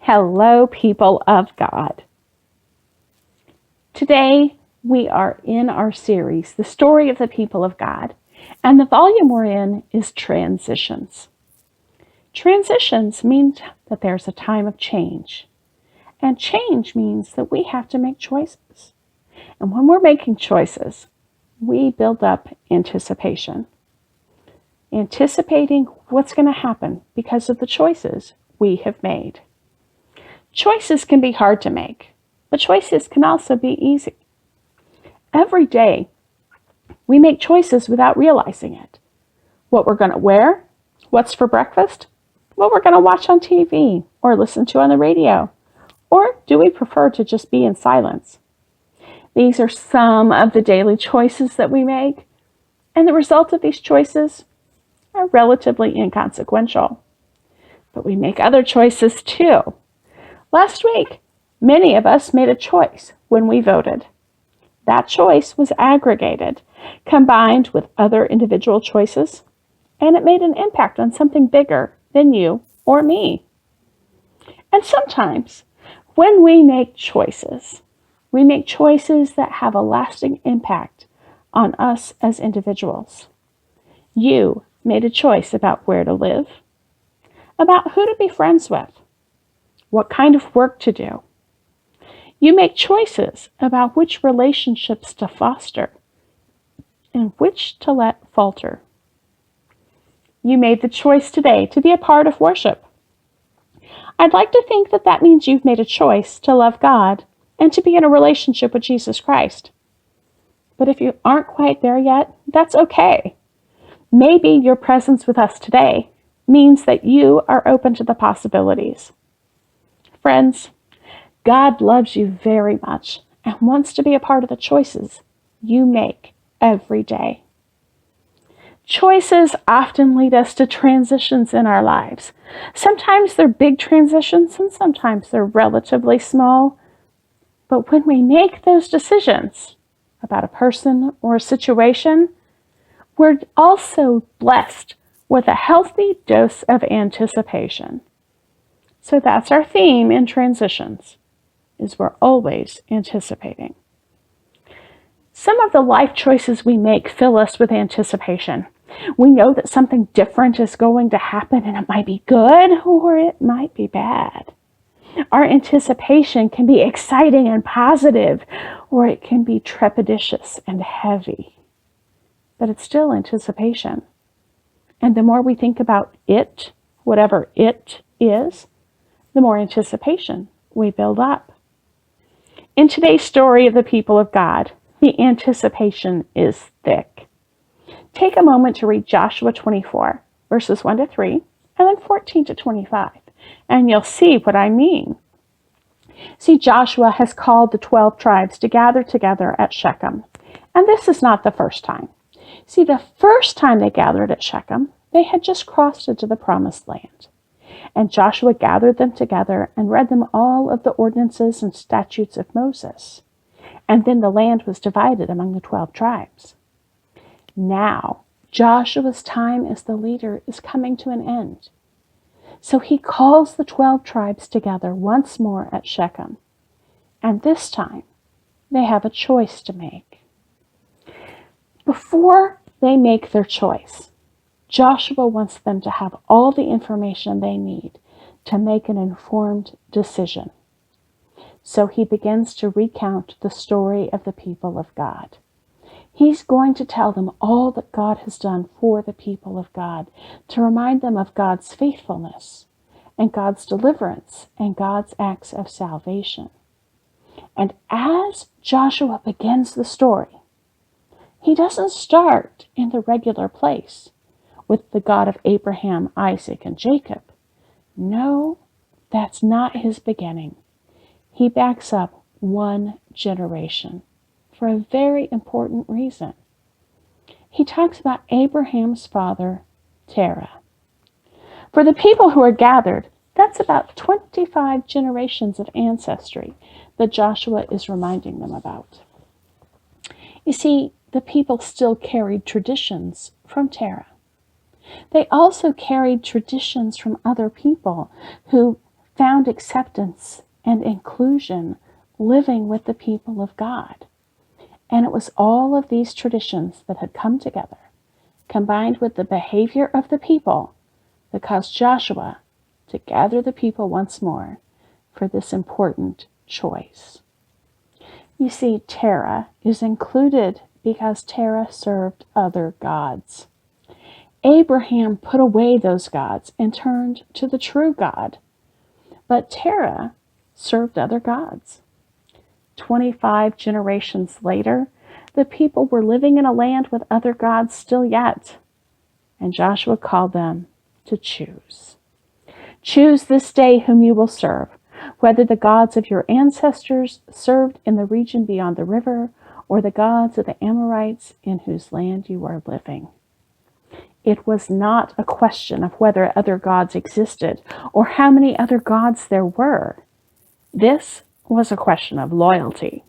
Hello, people of God. Today, we are in our series, The Story of the People of God, and the volume we're in is Transitions. Transitions mean that there's a time of change, and change means that we have to make choices. And when we're making choices, we build up anticipation. Anticipating what's going to happen because of the choices we have made. Choices can be hard to make, but choices can also be easy. Every day, we make choices without realizing it. What we're going to wear, what's for breakfast, what we're going to watch on TV or listen to on the radio, or do we prefer to just be in silence? These are some of the daily choices that we make, and the result of these choices are relatively inconsequential. But we make other choices too. Last week, many of us made a choice when we voted. That choice was aggregated, combined with other individual choices, and it made an impact on something bigger than you or me. And sometimes, when we make choices that have a lasting impact on us as individuals. You made a choice about where to live, about who to be friends with, what kind of work to do. You make choices about which relationships to foster and which to let falter. You made the choice today to be a part of worship. I'd like to think that means you've made a choice to love God and to be in a relationship with Jesus Christ. But if you aren't quite there yet, that's okay. Maybe your presence with us today means that you are open to the possibilities. Friends, God loves you very much and wants to be a part of the choices you make every day. Choices often lead us to transitions in our lives. Sometimes they're big transitions and sometimes they're relatively small. But when we make those decisions about a person or a situation, we're also blessed with a healthy dose of anticipation. So that's our theme in Transitions, is we're always anticipating. Some of the life choices we make fill us with anticipation. We know that something different is going to happen and it might be good or it might be bad. Our anticipation can be exciting and positive, or it can be trepidatious and heavy. But it's still anticipation. And the more we think about it, whatever it is, the more anticipation we build up. In today's story of the people of God, the anticipation is thick. Take a moment to read Joshua 24, verses 1 to 3, and then 14 to 25, and you'll see what I mean. See, Joshua has called the 12 tribes to gather together at Shechem, and this is not the first time. See, the first time they gathered at Shechem, they had just crossed into the promised land. And Joshua gathered them together and read them all of the ordinances and statutes of Moses. And then the land was divided among the 12 tribes. Now, Joshua's time as the leader is coming to an end. So he calls the 12 tribes together once more at Shechem. And this time, they have a choice to make. Before they make their choice, Joshua wants them to have all the information they need to make an informed decision. So he begins to recount the story of the people of God. He's going to tell them all that God has done for the people of God, to remind them of God's faithfulness and God's deliverance and God's acts of salvation. And as Joshua begins the story, he doesn't start in the regular place with the God of Abraham, Isaac, and Jacob. No, that's not his beginning. He backs up one generation for a very important reason. He talks about Abraham's father, Terah. For the people who are gathered, that's about 25 generations of ancestry that Joshua is reminding them about. You see, the people still carried traditions from Terah. They also carried traditions from other people who found acceptance and inclusion living with the people of God. And it was all of these traditions that had come together, combined with the behavior of the people, that caused Joshua to gather the people once more for this important choice. You see, Terah is included because Terah served other gods. Abraham put away those gods and turned to the true God. But Terah served other gods. 25 generations later, the people were living in a land with other gods still yet. And Joshua called them to choose. Choose this day whom you will serve, whether the gods of your ancestors served in the region beyond the river, or the gods of the Amorites in whose land you are living. It was not a question of whether other gods existed or how many other gods there were. This was a question of loyalty.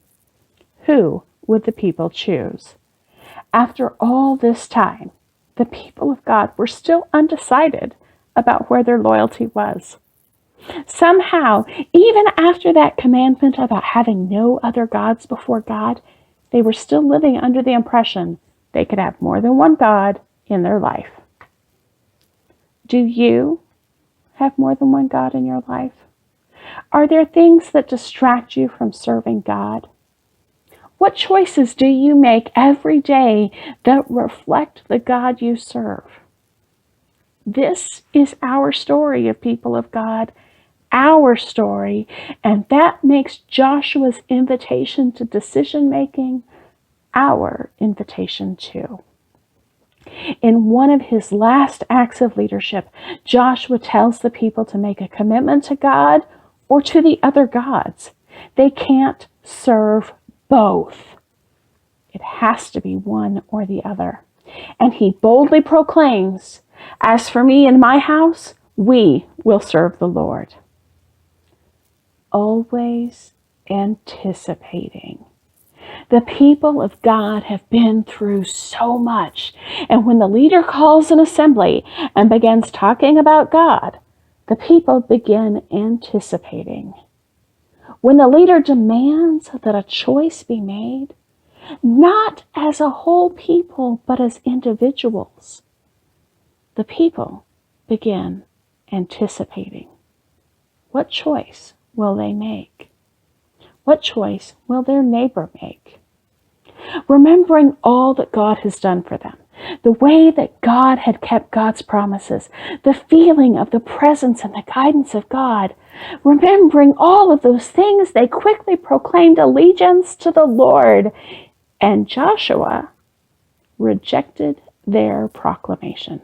Who would the people choose? After all this time, the people of God were still undecided about where their loyalty was. Somehow, even after that commandment about having no other gods before God, they were still living under the impression they could have more than one God in their life. Do you have more than one God in your life? Are there things that distract you from serving God? What choices do you make every day that reflect the God you serve? This is our story of people of God, our story, and that makes Joshua's invitation to decision making our invitation too. In one of his last acts of leadership, Joshua tells the people to make a commitment to God or to the other gods. They can't serve both. It has to be one or the other. And he boldly proclaims, "As for me and my house, we will serve the Lord." Always anticipating. The people of God have been through so much, and when the leader calls an assembly and begins talking about God, the people begin anticipating. When the leader demands that a choice be made, not as a whole people, but as individuals, the people begin anticipating. What choice will they make? What choice will their neighbor make? Remembering all that God has done for them, the way that God had kept God's promises, the feeling of the presence and the guidance of God, remembering all of those things, they quickly proclaimed allegiance to the Lord, and Joshua rejected their proclamation.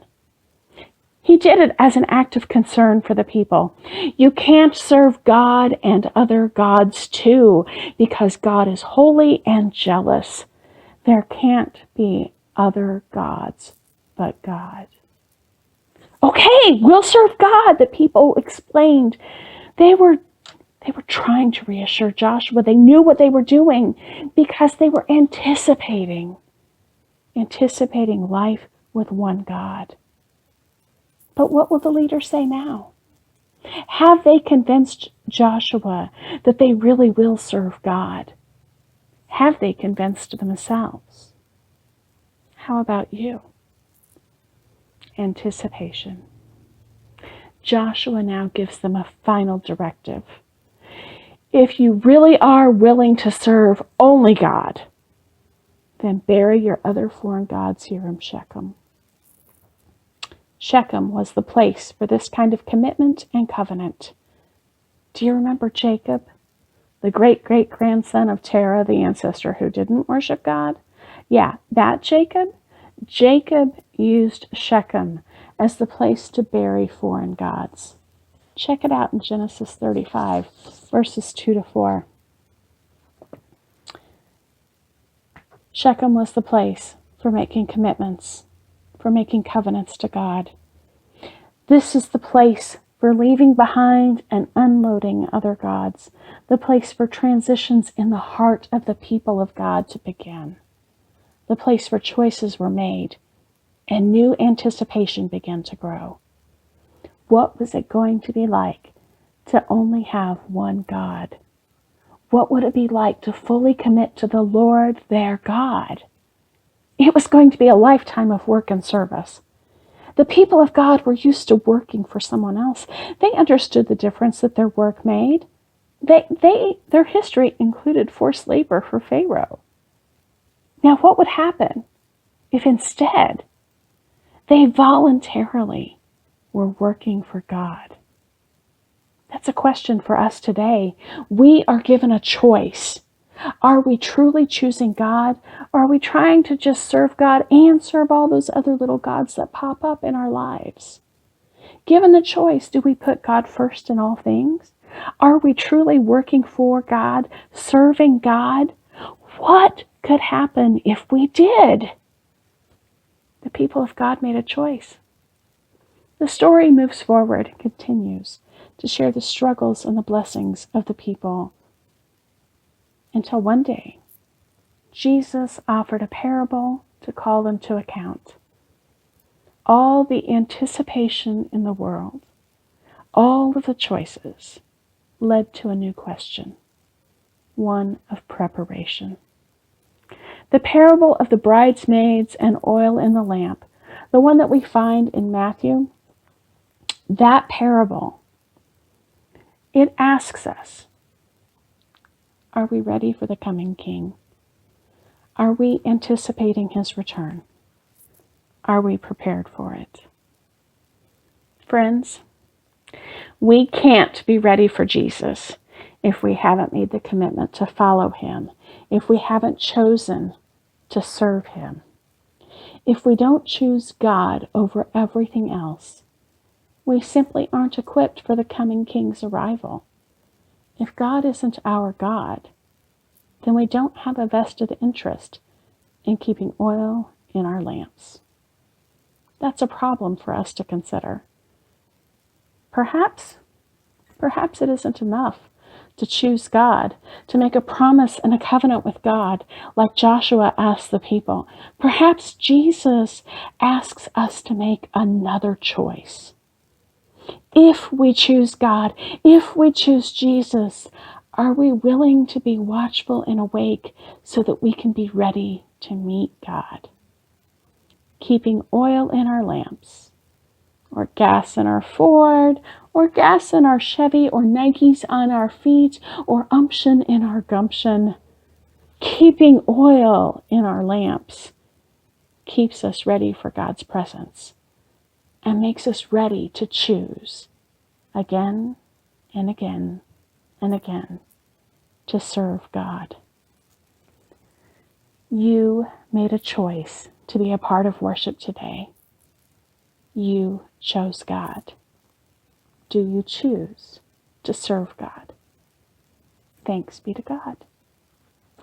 He did it as an act of concern for the people. You can't serve God and other gods too, because God is holy and jealous. There can't be other gods but God. Okay, we'll serve God, the people explained. They were trying to reassure Joshua. They knew what they were doing because they were anticipating life with one God. But what will the leader say now? Have they convinced Joshua that they really will serve God? Have they convinced themselves? How about you? Anticipation. Joshua now gives them a final directive. If you really are willing to serve only God, then bury your other foreign gods here in Shechem. Shechem was the place for this kind of commitment and covenant. Do you remember Jacob, the great-great-grandson of Terah, the ancestor who didn't worship God? Yeah, that Jacob. Jacob used Shechem as the place to bury foreign gods. Check it out in Genesis 35, verses 2-4. Shechem was the place for making commitments, for making covenants to God. This is the place for leaving behind and unloading other gods, the place for transitions in the heart of the people of God to begin, the place where choices were made and new anticipation began to grow. What was it going to be like to only have one God? What would it be like to fully commit to the Lord their God? It was going to be a lifetime of work and service. The people of God were used to working for someone else. They understood the difference that their work made. Their history included forced labor for Pharaoh. Now, what would happen if instead they voluntarily were working for God? That's a question for us today. We are given a choice. Are we truly choosing God, or are we trying to just serve God and serve all those other little gods that pop up in our lives? Given the choice, do we put God first in all things? Are we truly working for God, serving God? What could happen if we did? The people of God made a choice. The story moves forward and continues to share the struggles and the blessings of the people until one day, Jesus offered a parable to call them to account. All the anticipation in the world, all of the choices, led to a new question, one of preparation. The parable of the bridesmaids and oil in the lamp, the one that we find in Matthew, that parable, it asks us, are we ready for the coming King? Are we anticipating his return? Are we prepared for it? Friends, we can't be ready for Jesus if we haven't made the commitment to follow him, if we haven't chosen to serve him. If we don't choose God over everything else, we simply aren't equipped for the coming King's arrival. If God isn't our God, then we don't have a vested interest in keeping oil in our lamps. That's a problem for us to consider. Perhaps it isn't enough to choose God, to make a promise and a covenant with God, like Joshua asked the people. Perhaps Jesus asks us to make another choice. If we choose God, if we choose Jesus, are we willing to be watchful and awake so that we can be ready to meet God? Keeping oil in our lamps, or gas in our Ford, or gas in our Chevy, or Nikes on our feet, or umption in our gumption. Keeping oil in our lamps keeps us ready for God's presence and makes us ready to choose again and again and again to serve God. You made a choice to be a part of worship today. You chose God. Do you choose to serve God? Thanks be to God.